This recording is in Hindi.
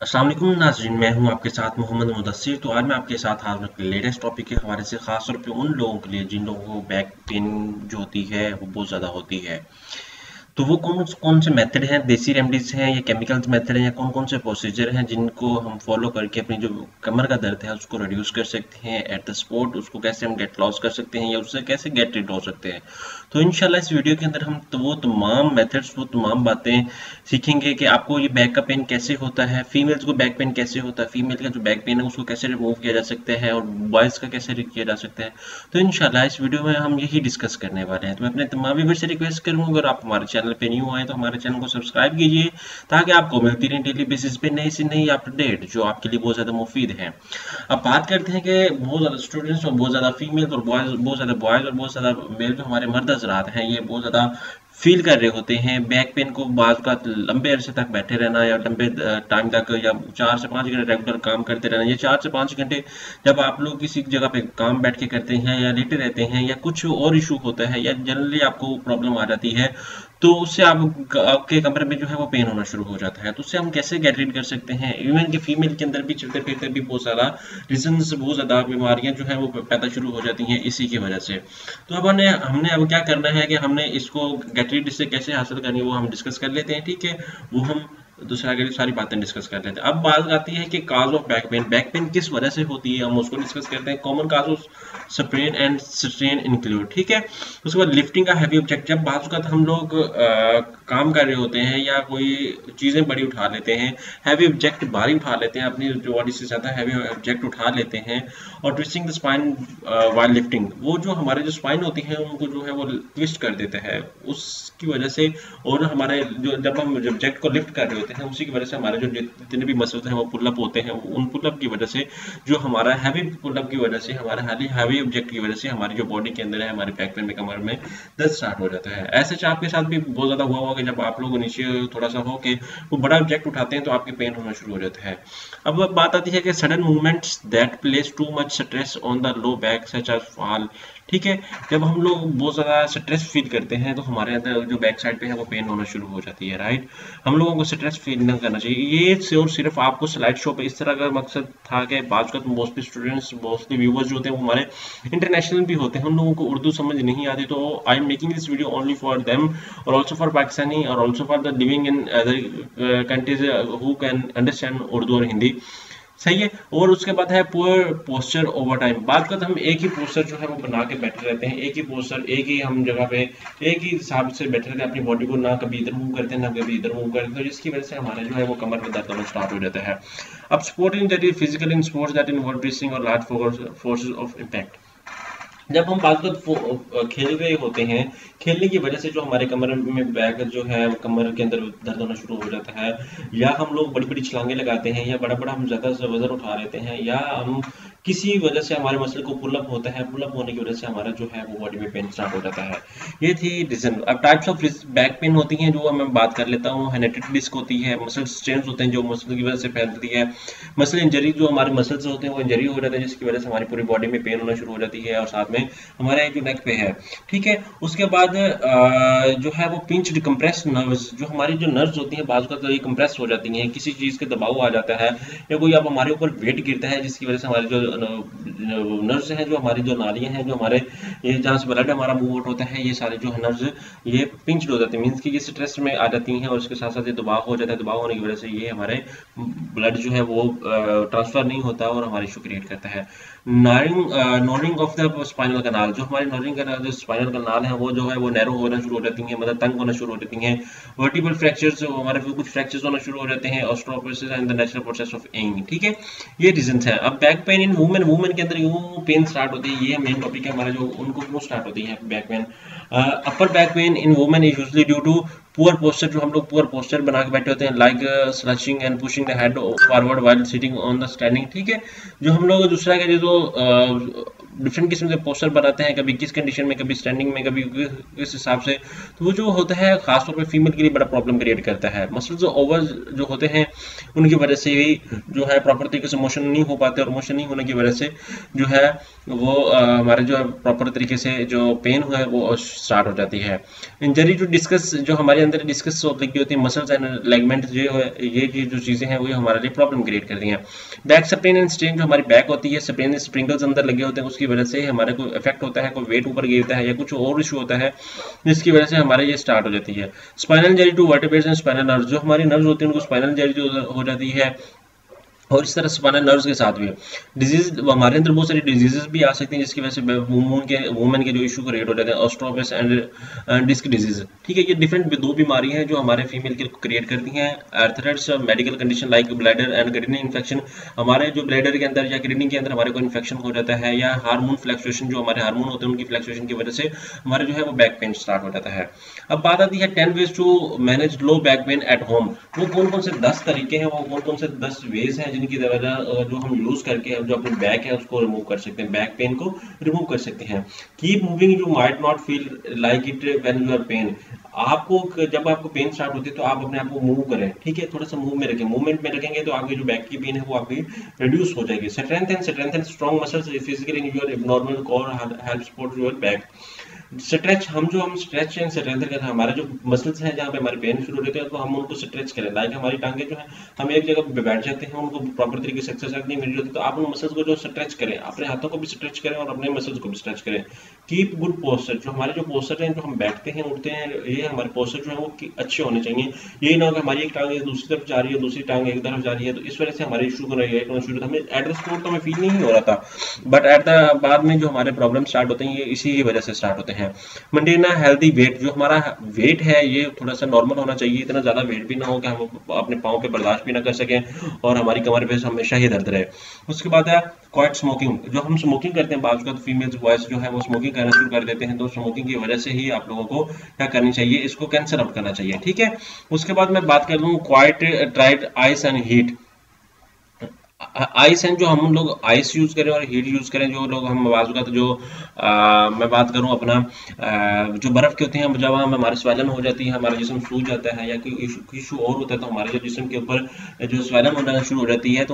अस्सलाम वालेकुम नाज़रीन, मैं हूं आपके साथ मोहम्मद मुदस्सिर। तो आज मैं आपके साथ हाजिर हूं लेटेस्ट टॉपिक के हवाले से, ख़ास तौर पे उन लोगों के लिए जिन लोगों को बैक पेन जो होती है वो बहुत ज़्यादा होती है। तो वो कौन कौन से मेथड हैं, देसी रेमडीज हैं या केमिकल्स मेथड हैं, या कौन कौन से प्रोसीजर हैं जिनको हम फॉलो करके अपनी जो कमर का दर्द है उसको रिड्यूस कर सकते हैं एट द स्पॉट। उसको कैसे हम गेट लॉस कर सकते हैं या उससे कैसे गेट रिड हो सकते हैं। तो इंशाल्लाह इस वीडियो के अंदर हम तो वो तमाम मेथड्स, वो तमाम बातें सीखेंगे कि आपको ये बैक का पेन कैसे होता है, फीमेल्स को बैक पेन कैसे होता है, फीमेल का जो बैक पेन है उसको कैसे रिमूव किया जा सकता है, और बॉयज़ का कैसे किया जा सकता है। तो इंशाल्लाह इस वीडियो में हम यही डिस्कस करने वाले हैं। तो मैं अपने तमाम व्यूअर्स से रिक्वेस्ट करूँगा, अगर आप हमारे चैनल पे न्यू आए तो हमारे चैनल को सब्सक्राइब कीजिए, ताकि आपको मिलती रहे डेली बेसिस पे नई से नई अपडेट जो आपके लिए बहुत ज़्यादा मुफीद है। अब बात करते हैं कि बहुत ज़्यादा स्टूडेंट्स और बहुत ज़्यादा फीमेल और बॉयज़, बहुत ज़्यादा बॉयज़ और बहुत ज़्यादा मेल जो हमारे मर्द हज़रात हैं, ये बहुत ज़्यादा फील कर रहे होते हैं बैक पेन को। बाज़ का लंबे अरसे तक बैठे रहना या लंबे टाइम तक, या 4 से 5 घंटे रेगुलर काम करते रहना, या 4 से 5 घंटे जब आप लोग किसी जगह पे काम बैठ के करते हैं या लेटे रहते हैं, या कुछ और इशू होता है, या जनरली आपको प्रॉब्लम आ जाती है, तो उससे आपके कमरे में जो है वो पेन होना शुरू हो जाता है। तो उससे हम कैसे गेट रीड कर सकते हैं। इवन कि फीमेल के अंदर भी चलते फिरते भी बहुत सारा रीजंस, बहुत ज़्यादा बीमारियां जो है वो पैदा शुरू हो जाती हैं इसी की वजह से। तो अब हमने अब क्या करना है कि हमने इसको गेट रीड से कैसे हासिल करनी है वो हम डिस्कस कर लेते हैं, ठीक है। वो हम दूसरा के लिए सारी बातें डिस्कस कर लेते हैं। अब बात आती है कि cause of back pain, back pain किस वजह से होती है, हम उसको डिस्कस करते हैं। Common cause of sprain and strain include, ठीक है। उसके बाद लिफ्टिंग का हैवी ऑब्जेक्ट, जब बात का हम लोग काम कर रहे होते हैं या कोई चीज़ें बड़ी उठा लेते हैं, हैवी ऑब्जेक्ट भारी उठा लेते हैं, अपनी जो बॉडी से ज़्यादा हैवी ऑब्जेक्ट उठा लेते हैं, और twisting the spine while lifting, वो जो हमारे जो स्पाइन होती है उनको जो है वो ट्विस्ट कर देता है उसकी वजह से। और हमारे जो जब हम ऑब्जेक्ट को लिफ्ट कर रहे होते हैं उसी की वजह से हमारे जो जितने भी मसल्स हैं वो पुलअप होते हैं, उन पुलअप की वजह से, जो हमारा हैवी पुलअप की वजह से, हमारा हैवी ऑब्जेक्ट की वजह से हमारी जो बॉडी के अंदर है, हमारे बैक पेन में, कमर में दर्द स्टार्ट हो जाता है। ऐसे आपके साथ भी बहुत ज़्यादा हुआ होगा कि जब आप लोग नीचे थोड़ा सा हो के वो बड़ा ऑब्जेक्ट उठाते हैं तो आपके पेन होना शुरू हो जाता है। अब बात आती है कि sudden movements that place too much stress on the low back such as fall, ठीक है। जब हम लोग बहुत ज़्यादा स्ट्रेस फील करते हैं तो हमारे अंदर जो बैक साइड पे है वो पेन होना शुरू हो जाती है, राइट। हम लोगों को स्ट्रेस फील नहीं करना चाहिए। ये और सिर्फ आपको स्लाइड शो पे इस तरह का मकसद था कि बात का मोस्टली स्टूडेंट्स, मोस्टली व्यूवर्स जो होते हैं वो हमारे इंटरनेशनल भी होते हैं, उन लोगों को उर्दू समझ नहीं आती, तो I am making this video only for them, और ऑल्सो फॉर पाकिस्तानी, और also for the living in other countries who can understand Urdu और हिंदी, सही है। और उसके बाद है पुअर पोस्चर ओवर टाइम। बात करते हम एक ही पोस्चर जो है वो बना के बैठे रहते हैं, एक ही पोस्चर, एक ही हम जगह पे एक ही हिसाब से बैठे रहते हैं, अपनी बॉडी को ना कभी इधर मूव करते हैं ना कभी इधर मूव करते हैं, तो जिसकी वजह से हमारे जो है वो कमर में दर्द होना स्टार्ट हो जाता है। अब sport in that is physical in sports that involve bracing और लार्ज फोर्सेस ऑफ इम्पैक्ट, जब हम बास्केट खेल रहे होते हैं, खेलने की वजह से जो हमारे कमर में बैक जो है कमर के अंदर दर्द होना शुरू हो जाता है, या हम लोग बड़ी बड़ी छलांगे लगाते हैं, या बड़ा बड़ा हम ज़्यादा वजन उठा लेते हैं, या हम किसी वजह से हमारे मसल को पुलअप होता है, पुलअप होने की वजह से हमारा जो है वो बॉडी में पेन स्टार्ट हो जाता है। ये थी रीजन। अब टाइप्स ऑफ बैक पेन होती हैं जो मैं बात कर लेता हूँ। हेनेटिक डिस्क होती है, मसल स्ट्रेन्स होते हैं जो मसल की वजह से फैलती है, मसल इंजरी, जो हमारे मसल्स होते हैं वो इंजरी हो जाते हैं जिसकी वजह से हमारी पूरी बॉडी में पेन होना शुरू हो जाती है, और साथ में हमारे जो नेक पे है, ठीक है। उसके बाद जो है वो पिंच्ड कंप्रेस नर्व्स, जो हमारी जो नर्व्स होती हैं बाजू का ये कंप्रेस हो जाती हैं, किसी चीज़ के दबाव आ जाता है या कोई अब हमारे ऊपर वेट गिरता है, जिसकी वजह से हमारे जो नर्व्स हैं, जो हमारी जो नालियां हैं, जो हमारे ये जहाँ से ब्लड हमारा मूव आउट होता है, ये सारे जो नर्व्स ये पिंच्ड हो जाते हैं, मीन्स कि ये स्ट्रेस में आ जाती हैं, और उसके साथ साथ ये दबाव हो जाता है। दबाव होने की वजह से ये हमारे ब्लड जो है वो ट्रांसफर नहीं होता और हमारी इशू क्रिएट करता है। नॉरिंग ऑफ द स्पाइनल कनाल, जो हमारी नॉरिंग कनाल, जो स्पाइनल कनाल है वो जो है वो नैरो होना शुरू हो जाती हैं, मतलब तंग होना शुरू हो जाती हैं। वर्टिबल फ्रैक्चर्स, हमारे कुछ फ्रैक्चर्स होना शुरू हो जाते हैं। Osteoporosis and the natural process of ageing, ठीक है। ये रीजंस हैं। अब back pain in women, women के अंदर यूं पेन स्टार्ट होती है, ये मेन टॉपिक है हमारा, जो उनको क्यों स्टार्ट होती है back pain. Upper back pain in women is usually due to poor posture, जो हम लोग पुअर पोस्चर बना के बैठे होते हैं, like slouching and pushing the head forward while sitting on the standing, ठीक है। जो हम लोग दूसरा के जो डिफरेंट किस्म के पोस्टर बनाते हैं, कभी किस कंडीशन में, कभी स्टैंडिंग में, कभी किस हिसाब से। तो वो जो होता है खासतौर पे फीमेल के लिए बड़ा प्रॉब्लम क्रिएट करता है। मसल्स जो ओवर जो होते हैं उनकी वजह से भी जो है प्रॉपर तरीके से मोशन नहीं हो पाते, और मोशन नहीं होने की वजह से जो है वो हमारे जो है प्रॉपर तरीके से जो पेन हुआ है वो स्टार्ट हो जाती है। इंजरी जो डिस्कस जो हमारे अंदर डिस्कस लगी होती है, मसल्स एंड लेगमेंट ये जो चीज़ें हैं वो हमारे लिए प्रॉब्लम क्रिएट करती हैं। बैक स्प्रेन एंड स्ट्रेन जो हमारी बैक होती है, स्प्रेन स्प्रिंगल्स अंदर लगे होते हैं, उसकी वजह से हमारे को इफेक्ट होता है, कोई वेट ऊपर गिरता है या कुछ और इशू होता है जिसकी वजह से हमारे ये स्टार्ट हो जाती है। Spinal injury to vertebrae and spinal nerves, जो हमारी नर्व्स होती है उनको स्पाइनल इंजरी हो जाती है, और इस तरह स्पाइनल नर्व्स के साथ भी डिजीज हमारे अंदर बहुत सारी डिजीजेस भी आ सकती हैं जिसकी वजह से वुमेन के जो इशू क्रिएट हो जाते हैं, ऑस्ट्रोपस एंड डिस्क डिजीज। ठीक है, ये डिफरेंट दो बीमारी हैं जो हमारे फीमेल के क्रिएट करती हैं। Arthritis medical condition like bladder and kidney infection, हमारे जो ब्लैडर के अंदर या किडनी के अंदर हमारे को इन्फेक्शन हो जाता है, या हार्मोन फ्लक्चुएशन जो हमारे हार्मोन होते हैं उनकी फ्लक्चुएशन की वजह से हमारे जो है वो बैक पेन स्टार्ट हो जाता है। अब बात आती है 10 ways to manage low back pain at home. वो कौन कौन से 10 तरीके हैं, वो कौन कौन से 10 वेज हैं जिनकी वजह जो हम यूज करके जो अपनी बैक है उसको रिमूव कर सकते हैं, बैक पेन को रिमूव कर सकते हैं। Keep moving, you might not feel like it when you are pain. आपको जब आपको पेन स्टार्ट होती है तो आप अपने आप को मूव करें, ठीक है, थोड़ा सा मूव में रखें, मूवमेंट में रखेंगे तो आपकी जो बैक की पेन है वो आपकी रिड्यूस हो जाएगी। Strengthen strong muscles physically in your abnormal core help support your back. Stretch, हम स्ट्रेच एंड स्ट्रेंथन करते हैं, हमारे जो मसल्स हैं जहाँ पे हमारे पेन शुरू होते हैं तो हम उनको स्ट्रेच करें। लाइक हमारी टांगे जो है हम एक जगह पे बैठ जाते हैं, उनको प्रॉपर तरीके से एक्सरसाइज नहीं मिल रही तो आप उन मसल्स को जो स्ट्रेच करें, अपने हाथों को भी स्ट्रेच करें और अपने मसल्स को भी स्ट्रेच करें। कीप गुड पोस्चर, जो हमारे जो पोस्चर हैं, जो हम बैठते हैं उठते हैं, ये हमारे पोस्चर जो है वो अच्छे होने चाहिए। यही ना हो कि हमारी एक टांग दूसरी तरफ जा रही है, दूसरी टांग एक तरफ जा रही है, तो इस वजह से हमारे इशू हो रही है शुरू हमें एट द स्टार्ट तो हमें फील नहीं हो रहा था, बट एट द बाद में जो हमारे प्रॉब्लम स्टार्ट होते हैं ये इसी की वजह से स्टार्ट होते हैं। मेंटेन हेल्दी वेट, जो हमारा वेट है ये थोड़ा सा नॉर्मल होना चाहिए, इतना ज्यादा वेट भी ना हो कि हम अपने पाँव पे बर्दाश्त भी ना कर सकें और हमारी कमर पे हमेशा ही दर्द रहे। उसके बाद है क्वाइट स्मोकिंग, जो हम स्मोकिंग करते हैं बाज़ तो फीमेल्स बॉयज जो है वो स्मोकिंग करना शुरू कर देते हैं, तो स्मोकिंग की वजह से ही आप लोगों को क्या करनी चाहिए, इसको कैंसिल आउट करना चाहिए। ठीक है, उसके बाद मैं बात कर लूँ quite tried ice and heat. Ice and जो हम लोग आइस यूज करें और हीट यूज करें, जो लोग हम बाजू का तो जो मैं बात करूं अपना जो बर्फ के होते हैं जब हम हमारे स्वेलन हो जाती है, हमारा जिस्म सूज जाता है या कोई इशू और होता है तो हमारे जो जिस्म के ऊपर जो स्वेलन होना शुरू हो जाती है तो